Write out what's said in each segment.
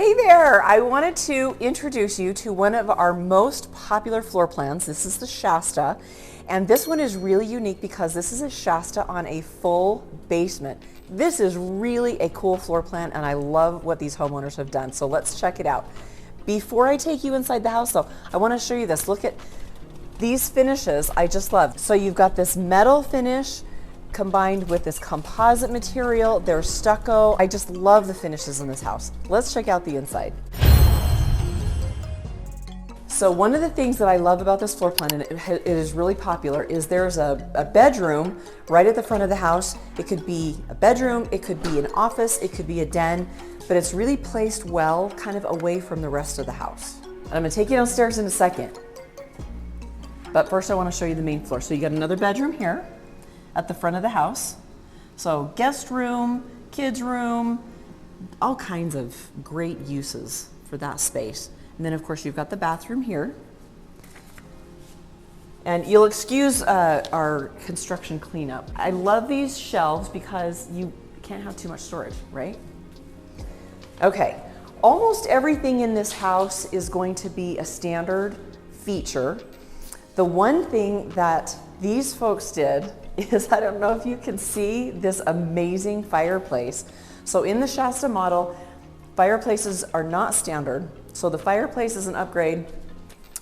Hey there! I wanted to introduce you to one of our most popular floor plans. This is the Shasta, and this one is really unique because this is a Shasta on a full basement. This is really a cool floor plan, and I love what these homeowners have done, so let's check it out. Before I take you inside the house though, I want to show you this. Look at these finishes I just love. So you've got this metal finish combined with this composite material. There's stucco. I just love the finishes in this house. Let's check out the inside. So one of the things that I love about this floor plan, and it is really popular, is there's a bedroom right at the front of the house. It could be a bedroom, it could be an office, it could be a den, but it's really placed well, kind of away from the rest of the house. And I'm gonna take you downstairs in a second. But first I wanna show you the main floor. So you got another bedroom here at the front of the house. So guest room, kids room, all kinds of great uses for that space. And then of course you've got the bathroom here. And you'll excuse our construction cleanup. I love these shelves because you can't have too much storage, right? Okay, almost everything in this house is going to be a standard feature. The one thing that these folks did is, I don't know if you can see this amazing fireplace. So in the Shasta model, fireplaces are not standard. So the fireplace is an upgrade.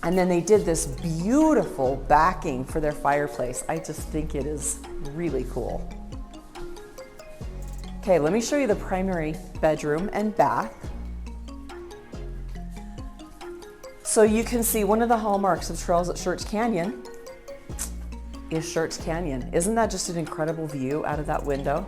And then they did this beautiful backing for their fireplace. I just think it is really cool. Okay, let me show you the primary bedroom and bath. So you can see one of the hallmarks of trails at Shurtz Canyon is Shurtz Canyon. Isn't that just an incredible view out of that window?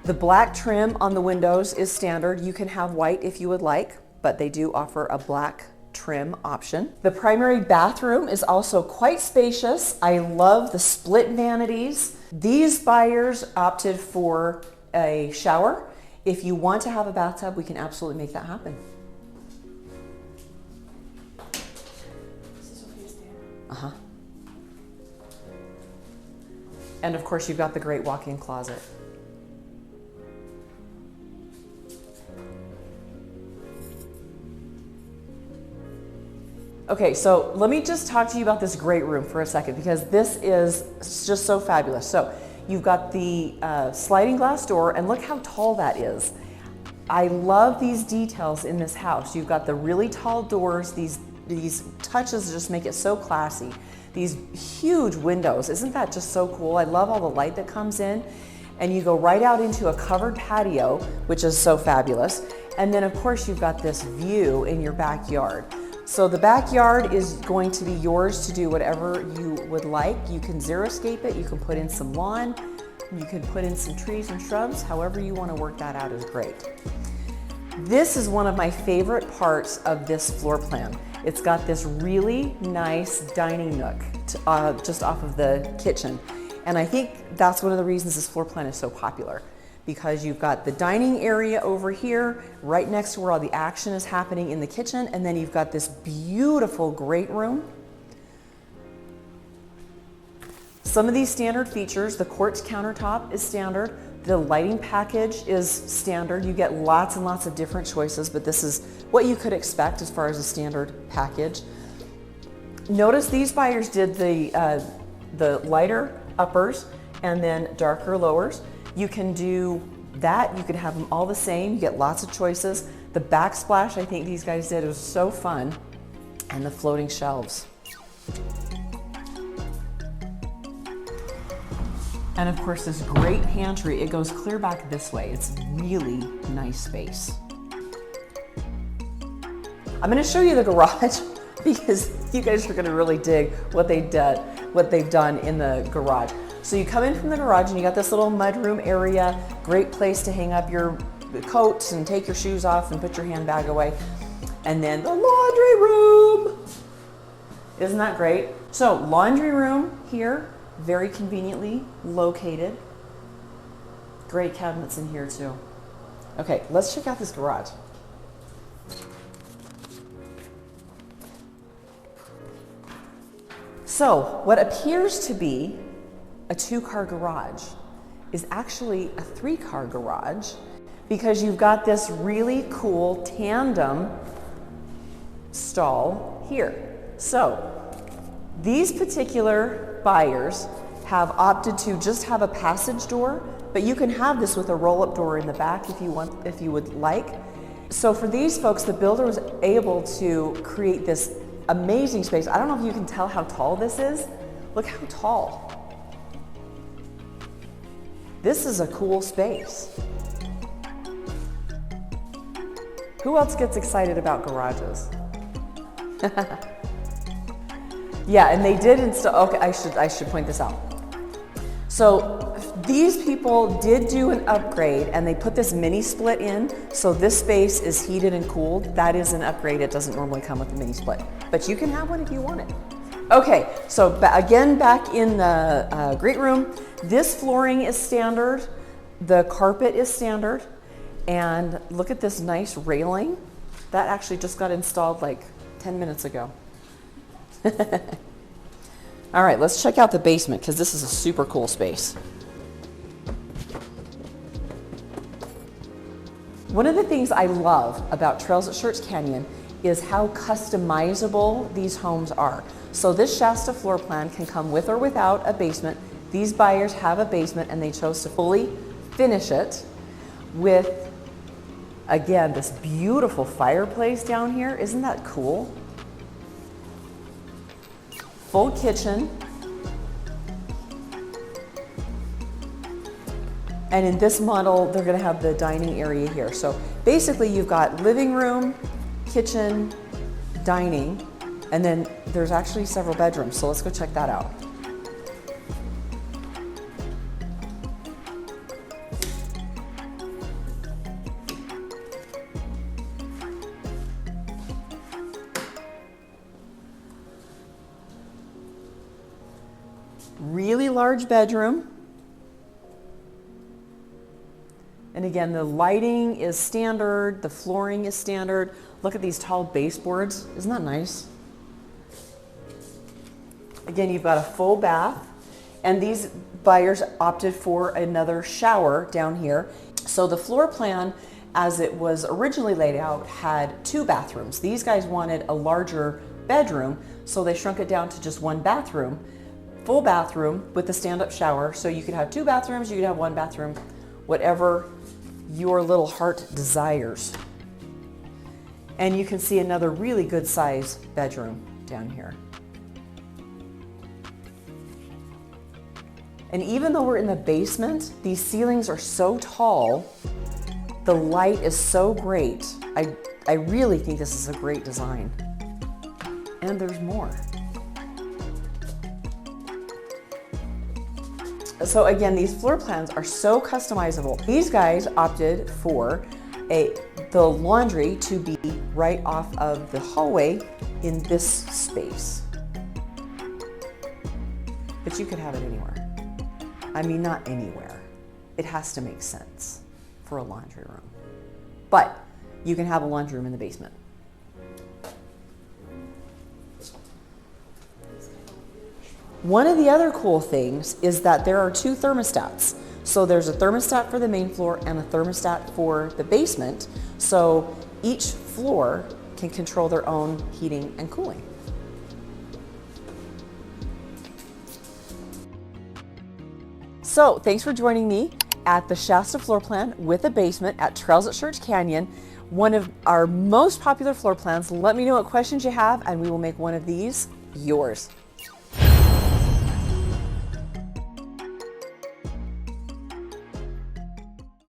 The black trim on the windows is standard. You can have white if you would like, but they do offer a black trim option. The primary bathroom is also quite spacious. I love the split vanities. These buyers opted for a shower. If you want to have a bathtub, we can absolutely make that happen. Uh-huh. And of course, you've got the great walk-in closet. Okay, so let me just talk to you about this great room for a second, because this is just so fabulous. So you've got the sliding glass door, and look how tall that is. I love these details in this house. You've got the really tall doors, these touches just make it so classy. These huge windows, isn't that just so cool? I love all the light that comes in. And you go right out into a covered patio, which is so fabulous. And then of course you've got this view in your backyard. So the backyard is going to be yours to do whatever you would like. You can xeriscape it, you can put in some lawn, you can put in some trees and shrubs, however you want to work that out is great. This is one of my favorite parts of this floor plan. It's got this really nice dining nook just off of the kitchen. And I think that's one of the reasons this floor plan is so popular, because you've got the dining area over here, right next to where all the action is happening in the kitchen, and then you've got this beautiful great room. Some of these standard features, the quartz countertop is standard, the lighting package is standard. You get lots and lots of different choices, but this is what you could expect as far as a standard package. Notice these buyers did the lighter uppers and then darker lowers. You can do that, you could have them all the same, you get lots of choices. The backsplash I think these guys did was so fun, and the floating shelves. And of course this great pantry, it goes clear back this way. It's really nice space. I'm gonna show you the garage because you guys are gonna really dig what they've done in the garage. So you come in from the garage and you got this little mudroom area, great place to hang up your coats and take your shoes off and put your handbag away. And then the laundry room. Isn't that great? So laundry room here, very conveniently located. Great cabinets in here too. Okay, let's check out this garage. So what appears to be a two-car garage is actually a 3-car garage because you've got this really cool tandem stall here. So these particular buyers have opted to just have a passage door, but you can have this with a roll-up door in the back if you would like. So for these folks, the builder was able to create this amazing space. I don't know if you can tell how tall this is. Look how tall. This is a cool space. Who else gets excited about garages? Yeah, and they did install, okay, I should point this out. So these people did do an upgrade and they put this mini split in. So this space is heated and cooled. That is an upgrade. It doesn't normally come with a mini split, but you can have one if you want it. Okay, so again, back in the great room, this flooring is standard. The carpet is standard. And look at this nice railing. That actually just got installed like 10 minutes ago. All right, let's check out the basement because this is a super cool space. One of the things I love about Trails at Shurtz Canyon is how customizable these homes are. So this Shasta floor plan can come with or without a basement. These buyers have a basement and they chose to fully finish it with, again, this beautiful fireplace down here. Isn't that cool? Full kitchen. And in this model, they're gonna have the dining area here. So basically you've got living room, kitchen, dining, and then there's actually several bedrooms. So let's go check that out. Really large bedroom. And again, the lighting is standard, the flooring is standard. Look at these tall baseboards. Isn't that nice? Again, you've got a full bath, and these buyers opted for another shower down here. So the floor plan, as it was originally laid out, had 2 bathrooms. These guys wanted a larger bedroom, so they shrunk it down to just 1 bathroom. Full bathroom with the stand-up shower, so you could have 2 bathrooms, you could have 1 bathroom, whatever your little heart desires. And you can see another really good size bedroom down here. And even though we're in the basement, these ceilings are so tall, the light is so great. I really think this is a great design. And there's more. So again, these floor plans are so customizable. These guys opted for the laundry to be right off of the hallway in this space. But you could have it anywhere. I mean, not anywhere. It has to make sense for a laundry room. But you can have a laundry room in the basement. One of the other cool things is that there are 2 thermostats. So there's a thermostat for the main floor and a thermostat for the basement. So each floor can control their own heating and cooling. So thanks for joining me at the Shasta floor plan with a basement at Trails at Shurtz Canyon. One of our most popular floor plans. Let me know what questions you have and we will make one of these yours.